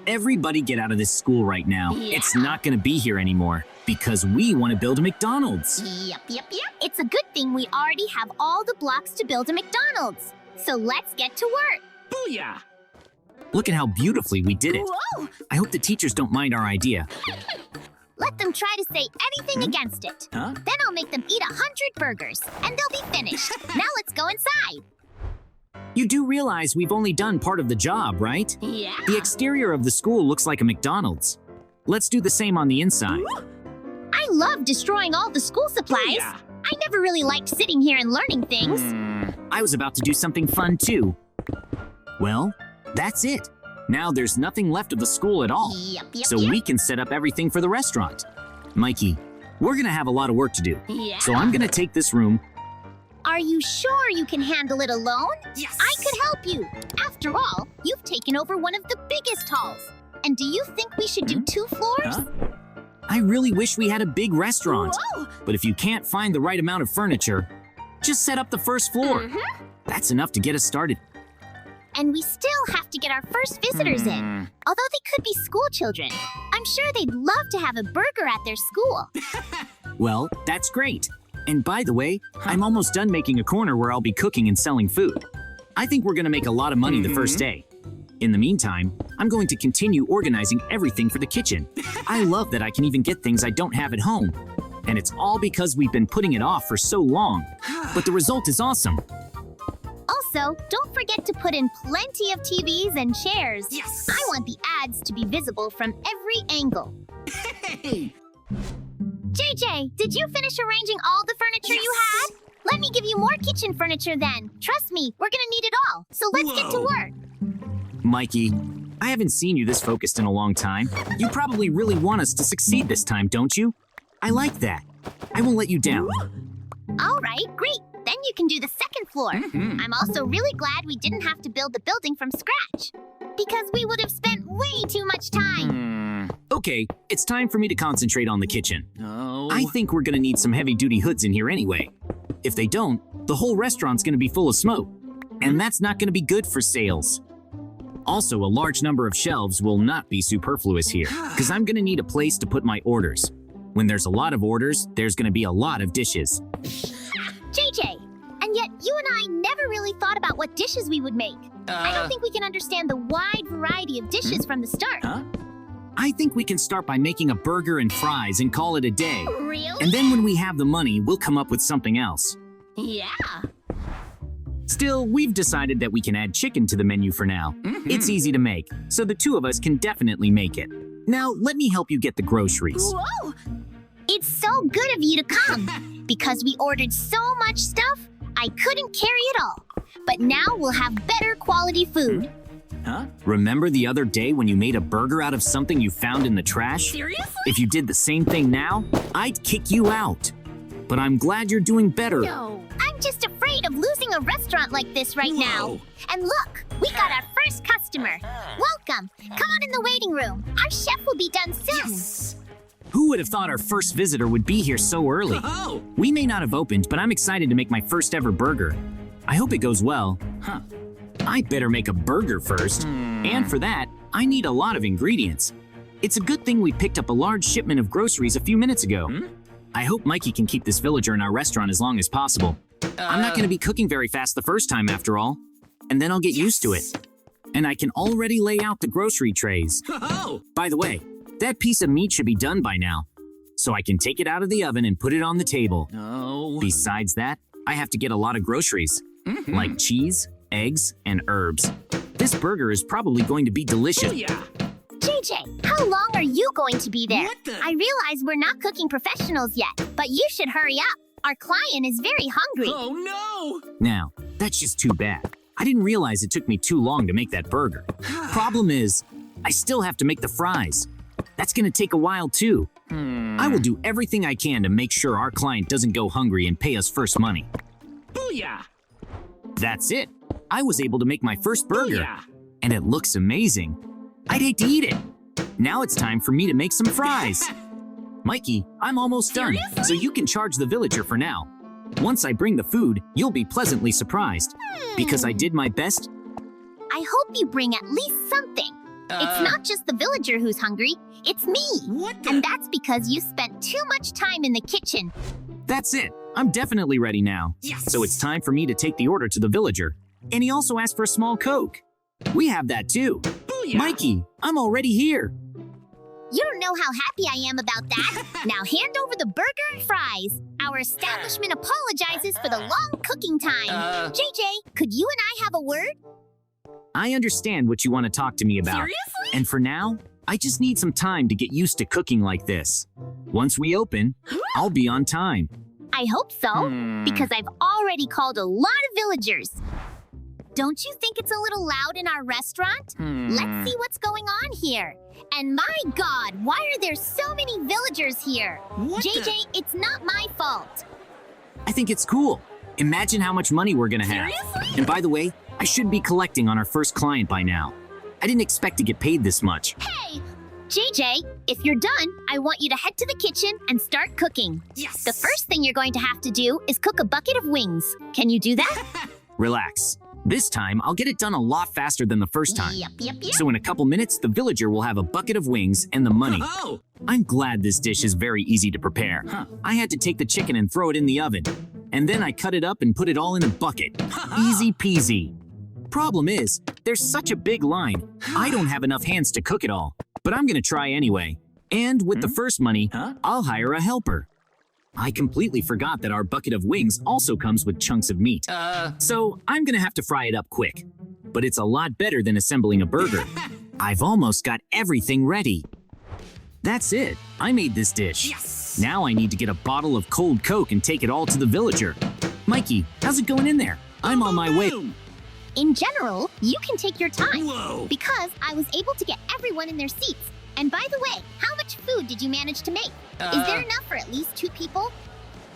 Everybody get out of this school right now. Yeah. It's not going to be here anymore because we want to build a McDonald's. Yep. It's a good thing we already have all the blocks to build a McDonald's. So let's get to work. Booyah! Look at how beautifully we did it. Whoa! I hope the teachers don't mind our idea. Let them try to say anything against it. Huh? Then I'll make them eat 100 burgers, and they'll be finished. Now let's go inside. You do realize we've only done part of the job, right? Yeah. The exterior of the school looks like a McDonald's. Let's do the same on the inside. I love destroying all the school supplies. Yeah. I never really liked sitting here and learning things. I was about to do something fun too. Well, that's it. Now there's nothing left of the school at all. Yep. So we can set up everything for the restaurant. Mikey, we're gonna have a lot of work to do. Yeah. So I'm gonna take this room. Are you sure you can handle it alone? Yes! I could help you. After all, you've taken over one of the biggest halls. And do you think we should do 2 floors? Huh? I really wish we had a big restaurant. Whoa! But if you can't find the right amount of furniture, just set up the first floor. That's enough to get us started. And we still have to get our first visitors in. Although they could be school children. I'm sure they'd love to have a burger at their school. Well, that's great. And by the way, I'm almost done making a corner where I'll be cooking and selling food. I think we're gonna make a lot of money the first day. In the meantime, I'm going to continue organizing everything for the kitchen. I love that I can even get things I don't have at home. And it's all because we've been putting it off for so long. But the result is awesome. Also, don't forget to put in plenty of TVs and chairs. Yes! I want the ads to be visible from every angle. Hey! JJ, did you finish arranging all the furniture you had? Let me give you more kitchen furniture then. Trust me, we're gonna need it all. So let's get to Whoa. work. Mikey, I haven't seen you this focused in a long time. You probably really want us to succeed this time, don't you? I like that. I won't let you down. All right, great. Then you can do the second floor. I'm also really glad we didn't have to build the building from scratch. Because we would have spent way too much time. Okay, it's time for me to concentrate on the kitchen. Oh. I think we're gonna need some heavy-duty hoods in here anyway. If they don't, the whole restaurant's gonna be full of smoke. And that's not gonna be good for sales. Also, a large number of shelves will not be superfluous here, because I'm gonna need a place to put my orders. When there's a lot of orders, there's gonna be a lot of dishes. JJ, and yet you and I never really thought about what dishes we would make. I don't think we can understand the wide variety of dishes from the start. Huh? I think we can start by making a burger and fries and call it a day. Really? And then when we have the money, we'll come up with something else. Yeah. Still, we've decided that we can add chicken to the menu for now. It's easy to make, so the two of us can definitely make it. Now, let me help you get the groceries. Whoa! It's so good of you to come. Because we ordered so much stuff, I couldn't carry it all. But now we'll have better quality food. Huh? Remember the other day when you made a burger out of something you found in the trash? Seriously? If you did the same thing now, I'd kick you out. But I'm glad you're doing better. No. I'm just afraid of losing a restaurant like this right now. And look, we got our first customer. Welcome. Come on in the waiting room. Our chef will be done soon. Yes! Who would have thought our first visitor would be here so early? Oh! We may not have opened, but I'm excited to make my first ever burger. I hope it goes well. Huh. I better make a burger first. And for that, I need a lot of ingredients. It's a good thing we picked up a large shipment of groceries a few minutes ago. I hope Mikey can keep this villager in our restaurant as long as possible. I'm not going to be cooking very fast the first time after all. And then I'll get used to it. And I can already lay out the grocery trays. Oh! By the way, that piece of meat should be done by now. So I can take it out of the oven and put it on the table. Oh. Besides that, I have to get a lot of groceries, like cheese, eggs, and herbs. This burger is probably going to be delicious. Oh, yeah! JJ, how long are you going to be there? What the- I realize we're not cooking professionals yet, but you should hurry up. Our client is very hungry. Oh, no! Now, that's just too bad. I didn't realize it took me too long to make that burger. Problem is, I still have to make the fries. That's gonna take a while too. I will do everything I can to make sure our client doesn't go hungry and pay us first money. Booyah! That's it. I was able to make my first burger. Booyah! And it looks amazing. I'd hate to eat it. Now it's time for me to make some fries. Mikey, I'm almost done, so you can charge the villager for now. Once I bring the food, you'll be pleasantly surprised. Because I did my best. I hope you bring at least something. It's not just the villager who's hungry, it's me. What the? And that's because you spent too much time in the kitchen. That's it. I'm definitely ready now. Yes. So it's time for me to take the order to the villager. And he also asked for a small Coke. We have that too. Booyah. Mikey, I'm already here. You don't know how happy I am about that. Now hand over the burger and fries. Our establishment apologizes for the long cooking time. JJ, could you and I have a word? I understand what you want to talk to me about. Seriously? And for now, I just need some time to get used to cooking like this. Once we open, I'll be on time. I hope so, because I've already called a lot of villagers. Don't you think it's a little loud in our restaurant? Let's see what's going on here. And my God, why are there so many villagers here? What JJ, it's not my fault. I think it's cool. Imagine how much money we're gonna have. Seriously? And by the way, I should be collecting on our first client by now. I didn't expect to get paid this much. Hey, JJ, if you're done, I want you to head to the kitchen and start cooking. Yes. The first thing you're going to have to do is cook a bucket of wings. Can you do that? Relax. This time, I'll get it done a lot faster than the first time. Yep. So in a couple minutes, the villager will have a bucket of wings and the money. Oh. I'm glad this dish is very easy to prepare. I had to take the chicken and throw it in the oven. And then I cut it up and put it all in a bucket. Easy peasy. Problem is, there's such a big line. I don't have enough hands to cook it all. But I'm gonna try anyway. And with the first money, I'll hire a helper. I completely forgot that our bucket of wings also comes with chunks of meat. So I'm gonna have to fry it up quick. But it's a lot better than assembling a burger. I've almost got everything ready. That's it. I made this dish. Yes. Now I need to get a bottle of cold Coke and take it all to the villager. Mikey, how's it going in there? I'm on my way. Boom. In general, you can take your time. Whoa. Because I was able to get everyone in their seats. And by the way, how much food did you manage to make? Is there enough for at least 2 people?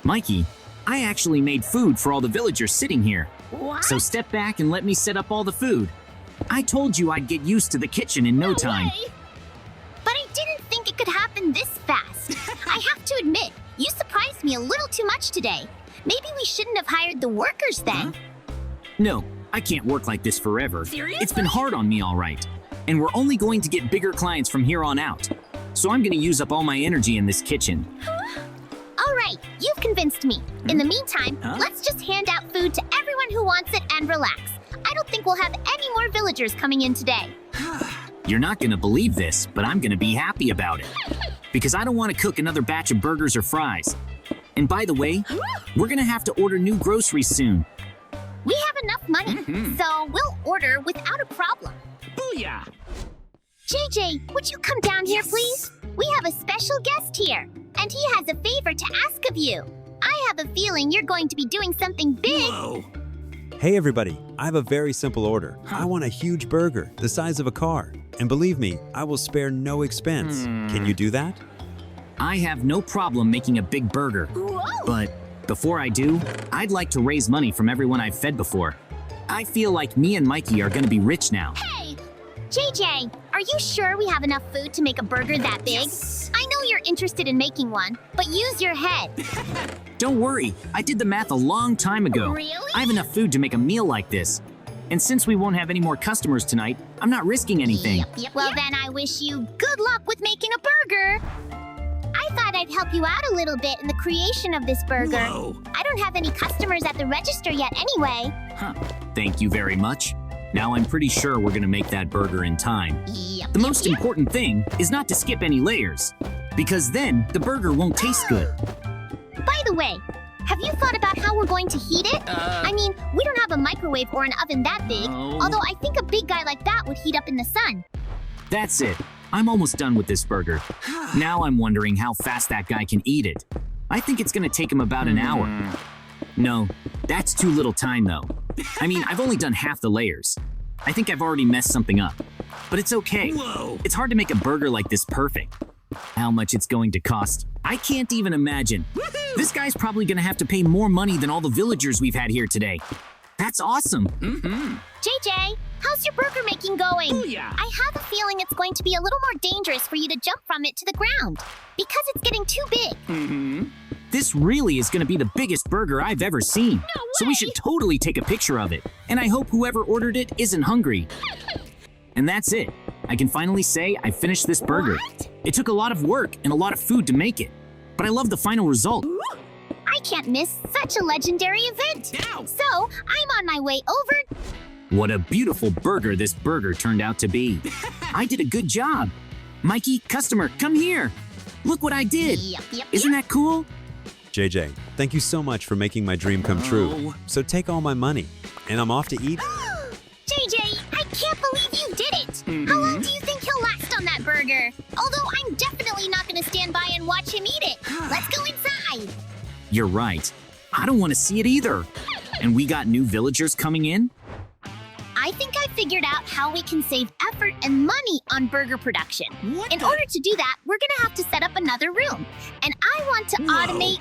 Mikey, I actually made food for all the villagers sitting here. What? So step back and let me set up all the food. I told you I'd get used to the kitchen in no time. way. But I didn't think it could happen this fast. I have to admit, you surprised me a little too much today. Maybe we shouldn't have hired the workers then. No, I can't work like this forever. Seriously? It's been hard on me, all right. And we're only going to get bigger clients from here on out. So I'm gonna use up all my energy in this kitchen. All right, you've convinced me. In the meantime, let's just hand out food to everyone who wants it and relax. I don't think we'll have any more villagers coming in today. You're not gonna believe this, but I'm gonna be happy about it. Because I don't want to cook another batch of burgers or fries. And by the way, we're gonna have to order new groceries soon. We have enough money, so we'll order without a problem. Booyah. JJ, would you come down here, please? We have a special guest here, and he has a favor to ask of you. I have a feeling you're going to be doing something big. Whoa. Hey everybody, I have a very simple order. I want a huge burger, the size of a car. And believe me, I will spare no expense. Can you do that? I have no problem making a big burger. Whoa! But before I do, I'd like to raise money from everyone I've fed before. I feel like me and Mikey are gonna be rich now. Hey! JJ, are you sure we have enough food to make a burger that big? I know you're interested in making one, but use your head. Don't worry, I did the math a long time ago. Really? I have enough food to make a meal like this. And since we won't have any more customers tonight, I'm not risking anything. Well, then I wish you good luck with making a burger. I thought I'd help you out a little bit in the creation of this burger. Whoa. I don't have any customers at the register yet anyway. Thank you very much. Now I'm pretty sure we're gonna make that burger in time. The most important thing is not to skip any layers, because then the burger won't taste good. By the way, have you thought about how we're going to heat it? I mean, we don't have a microwave or an oven that big, although I think a big guy like that would heat up in the sun. That's it. I'm almost done with this burger. Now I'm wondering how fast that guy can eat it. I think it's gonna take him about an hour. No, that's too little time though. I mean, I've only done half the layers. I think I've already messed something up. But it's okay. Whoa. It's hard to make a burger like this perfect. How much it's going to cost, I can't even imagine. This guy's probably gonna have to pay more money than all the villagers we've had here today. That's awesome. JJ, how's your burger making going? Booyah. I have a feeling it's going to be a little more dangerous for you to jump from it to the ground, because it's getting too big. This really is gonna be the biggest burger I've ever seen. So we should totally take a picture of it. And I hope whoever ordered it isn't hungry. And that's it. I can finally say I finished this burger. What? It took a lot of work and a lot of food to make it, but I love the final result. I can't miss such a legendary event. Ow. So, I'm on my way over. What a beautiful burger this burger turned out to be. I did a good job. Mikey, customer, come here. Look what I did. Yep. Isn't that cool? JJ, thank you so much for making my dream come true. Oh. So take all my money, and I'm off to eat. JJ, I can't believe you did it. How long do you think he'll last on that burger? Although I'm definitely not going to stand by and watch him eat it. Let's go inside. You're right. I don't want to see it either. And we got new villagers coming in? I think I figured out how we can save effort and money on burger production. What In the- order to do that, we're gonna have to set up another room. And I want to Whoa. automate.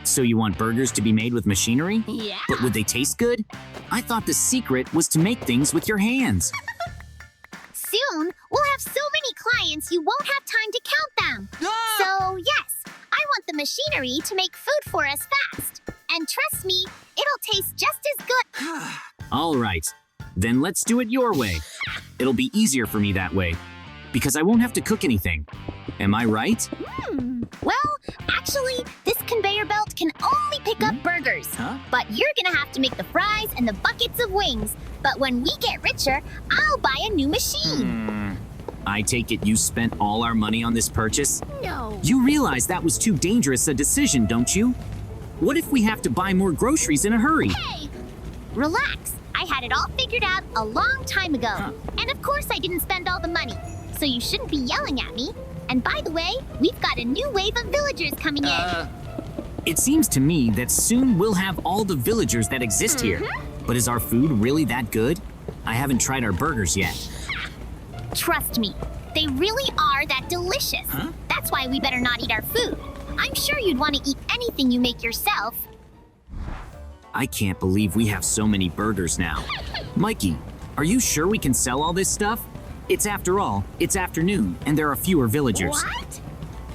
So you want burgers to be made with machinery? Yeah. But would they taste good? I thought the secret was to make things with your hands. Soon, we'll have so many clients you won't have time to count them. Ah! So, yes, I want the machinery to make food for us fast. And trust me, it'll taste just as good. All right, then let's do it your way. It'll be easier for me that way, because I won't have to cook anything. Am I right? Well, actually, this conveyor belt can only pick up burgers. Huh? But you're gonna have to make the fries and the buckets of wings. But when we get richer, I'll buy a new machine. I take it you spent all our money on this purchase? No. You realize that was too dangerous a decision, don't you? What if we have to buy more groceries in a hurry? Hey! Relax. I had it all figured out a long time ago. And of course I didn't spend all the money. So you shouldn't be yelling at me. And by the way, we've got a new wave of villagers coming in. It seems to me that soon we'll have all the villagers that exist here. But is our food really that good? I haven't tried our burgers yet. Trust me, they really are that delicious. That's why we better not eat our food. I'm sure you'd want to eat anything you make yourself. I can't believe we have so many burgers now. Mikey, are you sure we can sell all this stuff? It's after all, it's afternoon, and there are fewer villagers. What?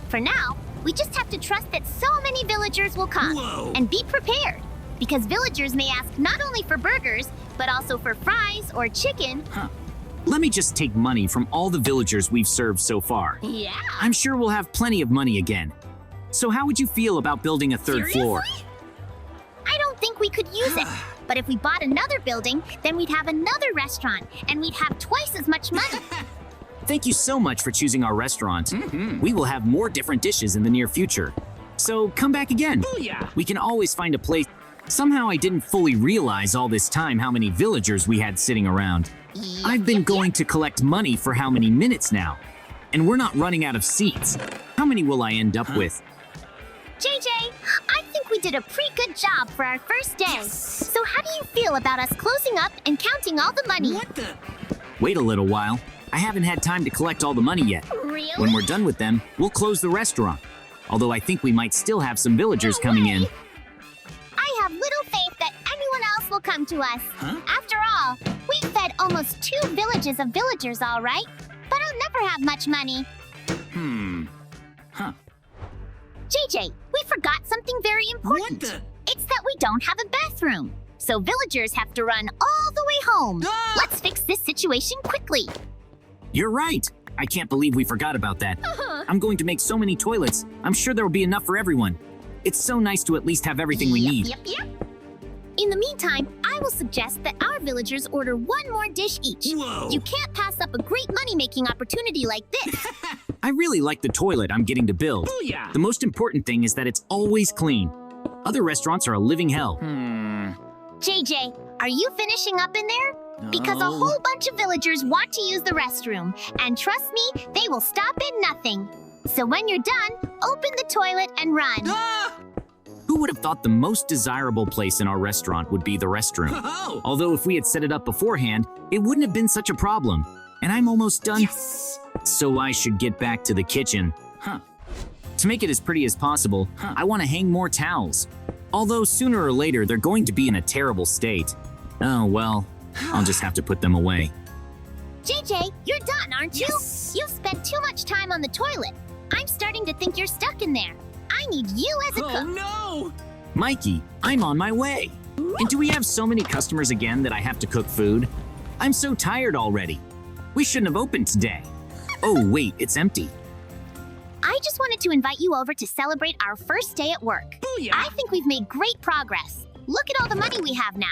For now, we just have to trust that so many villagers will come. Whoa. And be prepared, because villagers may ask not only for burgers, but also for fries or chicken. Let me just take money from all the villagers we've served so far. Yeah. I'm sure we'll have plenty of money again. So how would you feel about building a third floor? I don't think we could use it. But if we bought another building, then we'd have another restaurant, and we'd have twice as much money. Thank you so much for choosing our restaurant. We will have more different dishes in the near future. So come back again. Booyah! We can always find a place. Somehow I didn't fully realize all this time how many villagers we had sitting around. I've been going to collect money for how many minutes now? And we're not running out of seats. How many will I end up with? JJ, I think we did a pretty good job for our first day. So how do you feel about us closing up and counting all the money? What the? Wait a little while. I haven't had time to collect all the money yet. Really? When we're done with them, we'll close the restaurant. Although I think we might still have some villagers coming in. I have little faith that anyone else will come to us. After all, we've fed almost 2 villages of villagers, all right? But I'll never have much money. JJ, we forgot something very important. What the? It's that we don't have a bathroom. So villagers have to run all the way home. Ah! Let's fix this situation quickly. You're right. I can't believe we forgot about that. I'm going to make so many toilets. I'm sure there will be enough for everyone. It's so nice to at least have everything we need. Yep. In the meantime, I will suggest that our villagers order 1 more dish each. Whoa. You can't pass up a great money-making opportunity like this. I really like the toilet I'm getting to build. Booyah! The most important thing is that it's always clean. Other restaurants are a living hell. JJ, are you finishing up in there? Because a No. whole bunch of villagers want to use the restroom. And trust me, they will stop at nothing. So when you're done, open the toilet and run. Ah! Who would have thought the most desirable place in our restaurant would be the restroom? Oh! Although if we had set it up beforehand, it wouldn't have been such a problem. And I'm almost done. Yes! So I should get back to the kitchen. To make it as pretty as possible, I want to hang more towels. Although sooner or later, they're going to be in a terrible state. Oh, well, I'll just have to put them away. JJ, you're done, aren't you? Yes. You've spent too much time on the toilet. I'm starting to think you're stuck in there. I need you as a Oh cook. no! Mikey, I'm on my way. And do we have so many customers again that I have to cook food? I'm so tired already. We shouldn't have opened today. Oh, wait, it's empty. I just wanted to invite you over to celebrate our first day at work. Booyah! I think we've made great progress. Look at all the money we have now.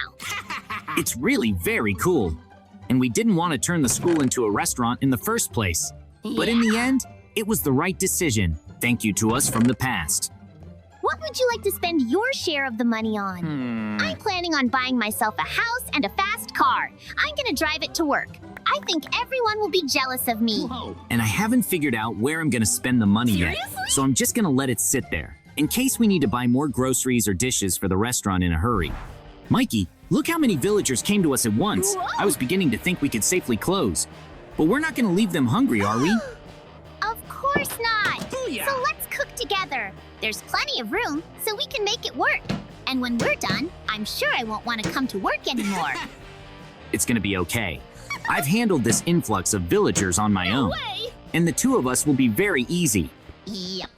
It's really very cool. And we didn't want to turn the school into a restaurant in the first place. But in the end, it was the right decision. Thank you to us from the past. What would you like to spend your share of the money on? I'm planning on buying myself a house and a fast car. I'm gonna drive it to work. I think everyone will be jealous of me. Whoa. And I haven't figured out where I'm gonna spend the money yet. Seriously? So I'm just gonna let it sit there, in case we need to buy more groceries or dishes for the restaurant in a hurry. Mikey, look how many villagers came to us at once. Whoa. I was beginning to think we could safely close. But we're not gonna leave them hungry, are we? Of course not. Booyah! So let's cook together. There's plenty of room, so we can make it work. And when we're done, I'm sure I won't want to come to work anymore. It's gonna be okay. I've handled this influx of villagers on my own. Way! And the two of us will be very easy. Yep.